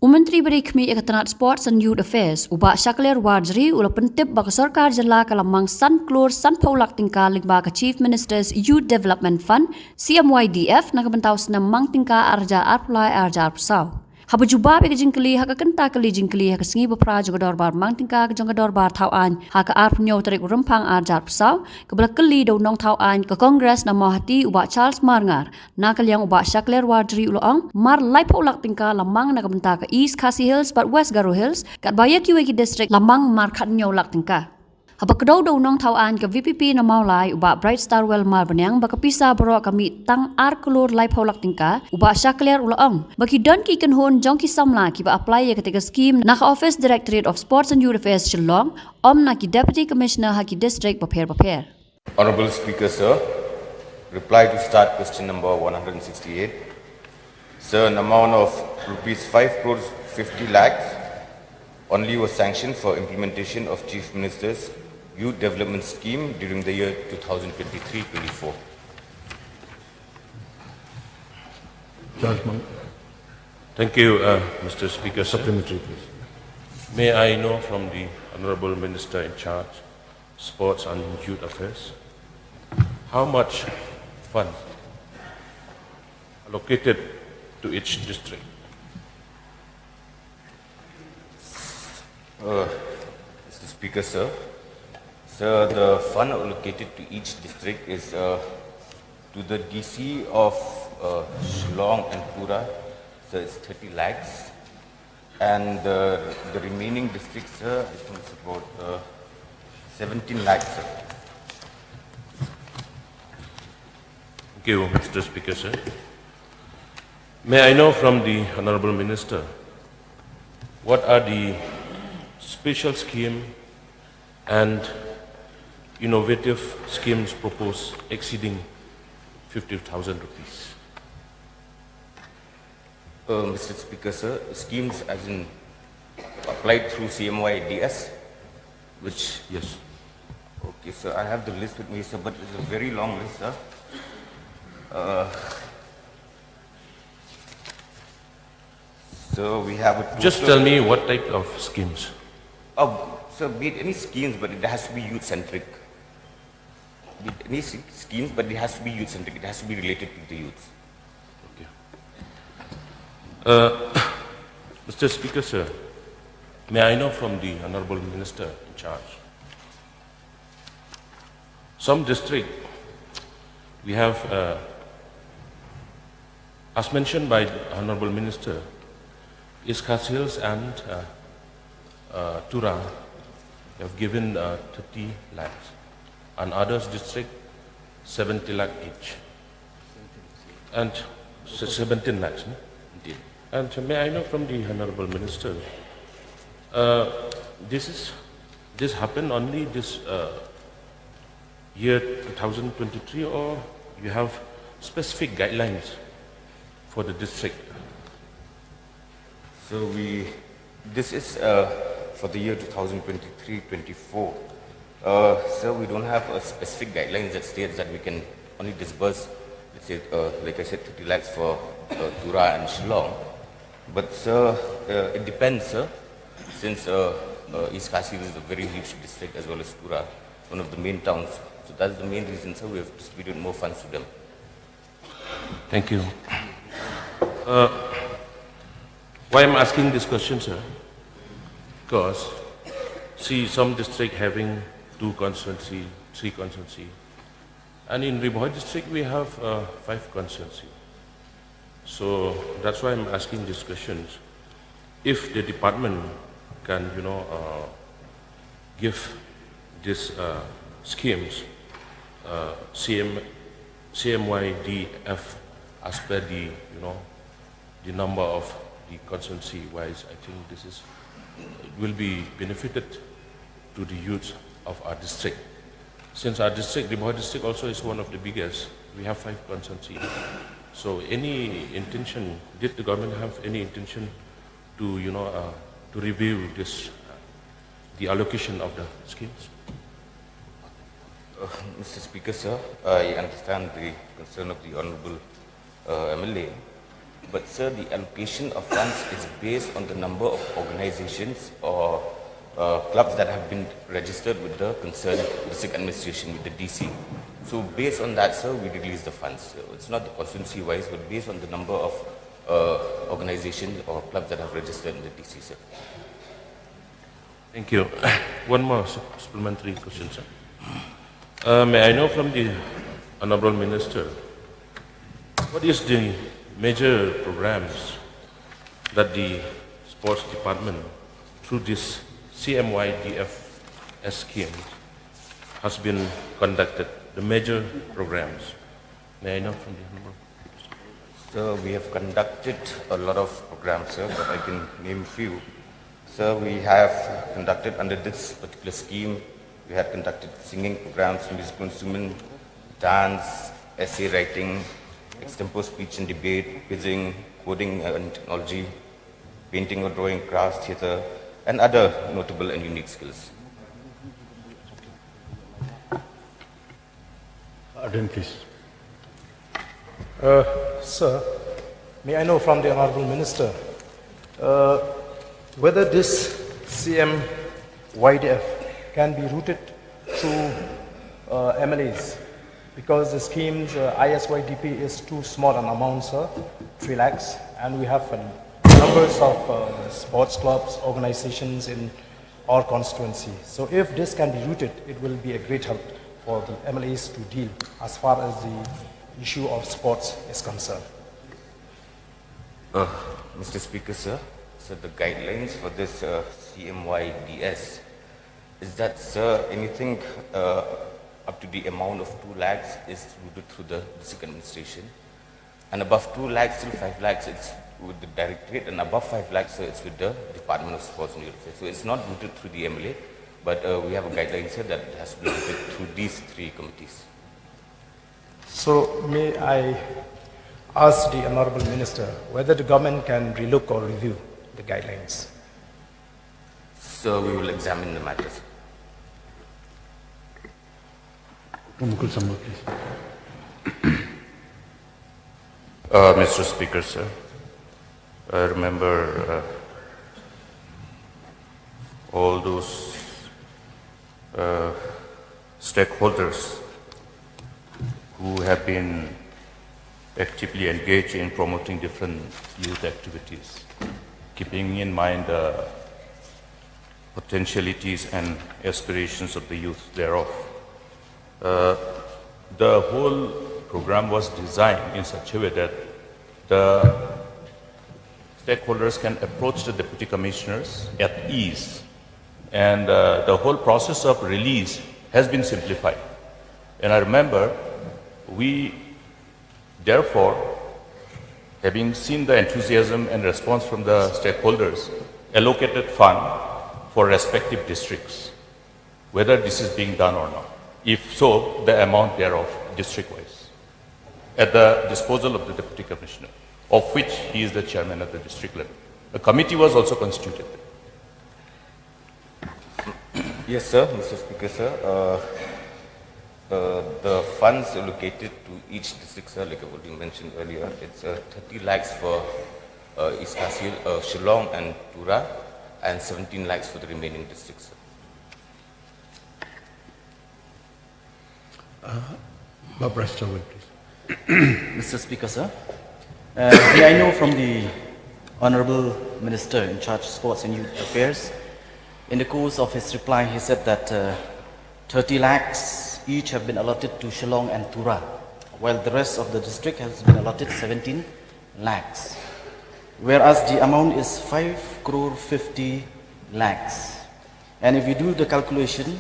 Menteri Berikmi Ekatanat Sports and Youth Affairs ubak syakler wajri ula pentip bak sarkar jala kalamang san klur san paulak tingka lingba Chief Minister's Youth Development Fund CMYDF nak bentau senam mang tingka arja arplai arja arpsau. Haba jubab eka jingkeli haka kenta keli jingkeli haka sengi bepra juga dorbar mang tingka ke jonga dorbar tauan haka arp nyau tarik rempang arja arpsau kebela keli dau nong tauan ke Kongres na mahati ubak Charles Marngar nakal yang ubak syakler wajri ulang mar lai paulak tingka lamang nak benta ke East Khasi Hills but West Garo Hills kat baya Kiwei ki district lamang mar khat nyau lak tingka. Haba kedau dau nong tauan ke VPP na maulai ubak Bright Star Well mar benyang baka pisa baro kami tang ar kelur lai paulak tingka ubak syakler ulang baki don ki kenhon jong ki samla ki ba apply ya ketika skim nak Office Directorate of Sports and Youth Affairs Shillong nak Deputy Commissioner haki district prepare. Honorable Speaker, sir, reply to start question number 168. Sir, an amount of rupees 5 crores 50 lakhs only was sanctioned for implementation of Chief Minister's Youth Development Scheme during the year 2023-24. Judgment. Thank you, Mr. Speaker. Supplementary, please. May I know from the Honorable Minister in charge, Sports and Youth Affairs, how much funds allocated to each district? Mr. Speaker, sir. Sir, the fund allocated to each district is to the DC of Shillong and Pura, so it's 30 lakhs. And the remaining districts, sir, I think it's about 17 lakhs, sir. Thank you, Mr. Speaker, sir. May I know from the Honorable Minister, what are the special scheme and innovative schemes proposed exceeding 50,000 rupees? Mr. Speaker, sir, schemes as in applied through CMYDF, which... Yes. Okay, sir, I have the list with me, sir, but it's a very long list, sir. So we have a total... Just tell me what type of schemes. Sir, be it any schemes, but it has to be youth-centric. Be it any schemes, but it has to be youth-centric. It has to be related to the youth. Mr. Speaker, sir, may I know from the Honorable Minister in charge, some district we have, as mentioned by the Honorable Minister, is Khasi Hills and Tura have given 30 lakhs, and others district 70 lakh each, and 17 lakhs. No? Indeed. And may I know from the Honorable Minister, this happened only this year 2023, or you have specific guidelines for the district? So this is for the year 2023-24. So we don't have a specific guidelines that states that we can only disburse, let's say, like I said, 30 lakhs for Tura and Shillong. But sir, it depends, sir, since East Khasi is a very huge district as well as Tura, one of the main towns. So that's the main reason, sir, we have distributed more funds to them. Thank you. Why I'm asking this question, sir? Because, see, some district having 2 constituency, 3 constituency, and in Riboy district we have 5 constituency. So that's why I'm asking these questions. If the department can, give these schemes, CMYDF, as per the, the number of the constituency wise, I think this is will be benefited to the youth of our district. Since our district, Riboy district also is one of the biggest, we have 5 constituencies. So any intention, did the government have any intention to, to review this, the allocation of the schemes? Mr. Speaker, sir, I understand the concern of the Honorable MLA. But sir, the allocation of funds is based on the number of organizations or clubs that have been registered with the concerned district administration, with the DC. So based on that, sir, we release the funds. So it's not the constituency-wise, but based on the number of organizations or clubs that have registered in the DC, sir. Thank you. One more supplementary question, sir. May I know from the Honorable Minister, what is the major programs that the Sports Department, through this CMYDF scheme, has been conducted? The major programs. May I know from the Honorable? So we have conducted a lot of programs, sir, but I can name a few. So we have conducted under this particular scheme, we had conducted singing programs, musical instrument, dance, essay writing, extempore speech and debate, quizzing, coding and technology, painting or drawing, crafts, theatre, and other notable and unique skills. Arden, please. Sir, may I know from the Honourable Minister whether this CMYDF can be routed through MLAs, because the scheme's ISYDP is too small an amount, sir, 3 lakhs, and we have numbers of sports clubs, organizations in our constituency. So if this can be routed, it will be a great help for the MLAs to deal as far as the issue of sports is concerned. Mr. Speaker, sir, so the guidelines for this CMYDS is that, sir, anything up to the amount of 2 lakhs is routed through the district administration, and above 2 lakhs till 5 lakhs it's with the directorate, and above 5 lakhs, sir, it's with the Department of Sports and Youth Affairs. So it's not routed through the MLA, but we have a guideline, sir, that it has to be routed through these 3 committees. So may I ask the Honourable Minister whether the government can relook or review the guidelines? So we will examine the matters. Mukul Sambhu, please. Mr. Speaker, sir, I remember all those stakeholders who have been actively engaged in promoting different youth activities, keeping in mind the potentialities and aspirations of the youth thereof. The whole program was designed in such a way that the stakeholders can approach the deputy commissioners at ease, and the whole process of release has been simplified. And I remember we, therefore, having seen the enthusiasm and response from the stakeholders, allocated fund for respective districts, whether this is being done or not. If so, the amount thereof, district-wise, at the disposal of the Deputy Commissioner, of which he is the chairman at the district level. A committee was also constituted. Yes, sir, Mr. Speaker, sir. The funds allocated to each district, sir, like I already mentioned earlier, it's 30 lakhs for East Khasi, Shillong and Tura, and 17 lakhs for the remaining districts, sir. Barbara Stowell, please. Mr. Speaker, sir, may I know from the Honourable Minister in charge of Sports and Youth Affairs, in the course of his reply, he said that 30 lakhs each have been allotted to Shillong and Tura, while the rest of the district has been allotted 17 lakhs, whereas the amount is 5 crore 50 lakhs. And if you do the calculation,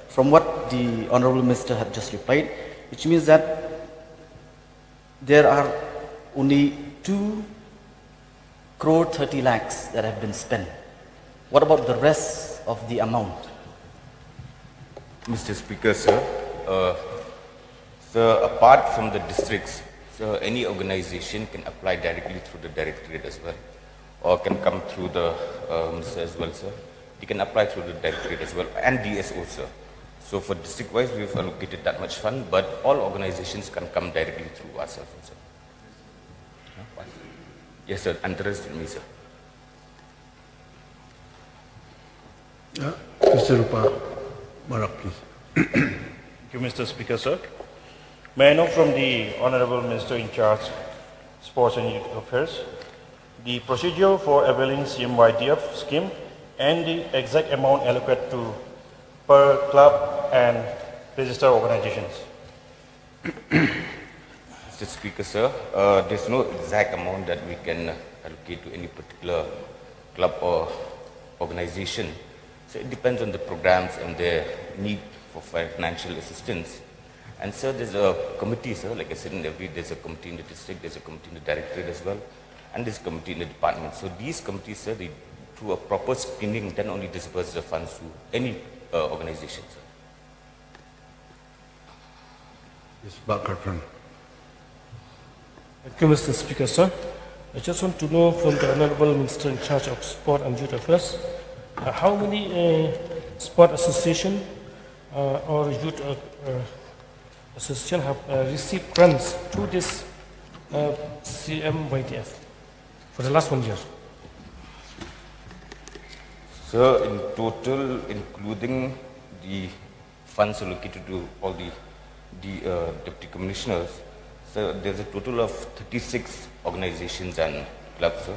from what the Honourable Minister had just replied, which means that there are only 2 crore 30 lakhs that have been spent. What about the rest of the amount? Mr. Speaker, sir, apart from the districts, so any organization can apply directly through the directorate as well, or can come through the minister as well, sir. You can apply through the directorate as well, and DSO, sir. So for district-wise, we've allocated that much fund, but all organizations can come directly through ourselves, sir. Yes, sir. Interested me, sir. Mr. Rupa Barak, please. Thank you, Mr. Speaker, sir. May I know from the Honorable Minister in charge, Sports and Youth Affairs, the procedure for availing CMYDF scheme and the exact amount allocated to per club and registered organizations? Mr. Speaker, sir, there's no exact amount that we can allocate to any particular club or organization. So it depends on the programs and their need for financial assistance. And sir, there's a committee, sir, like I said, there's a committee in the district, there's a committee in the directorate as well, and there's a committee in the department. So these committees, sir, they, through a proper screening, then only disperse the funds to any organization, sir. Yes, Bakatran. Thank you, Mr. Speaker, sir. I just want to know from the Honorable Minister in charge of Sport and Youth Affairs, how many sport association or youth association have received grants through this CMYDF for the last 1 year? So in total, including the funds allocated to all the deputy commissioners, so there's a total of 36 organizations and clubs, sir.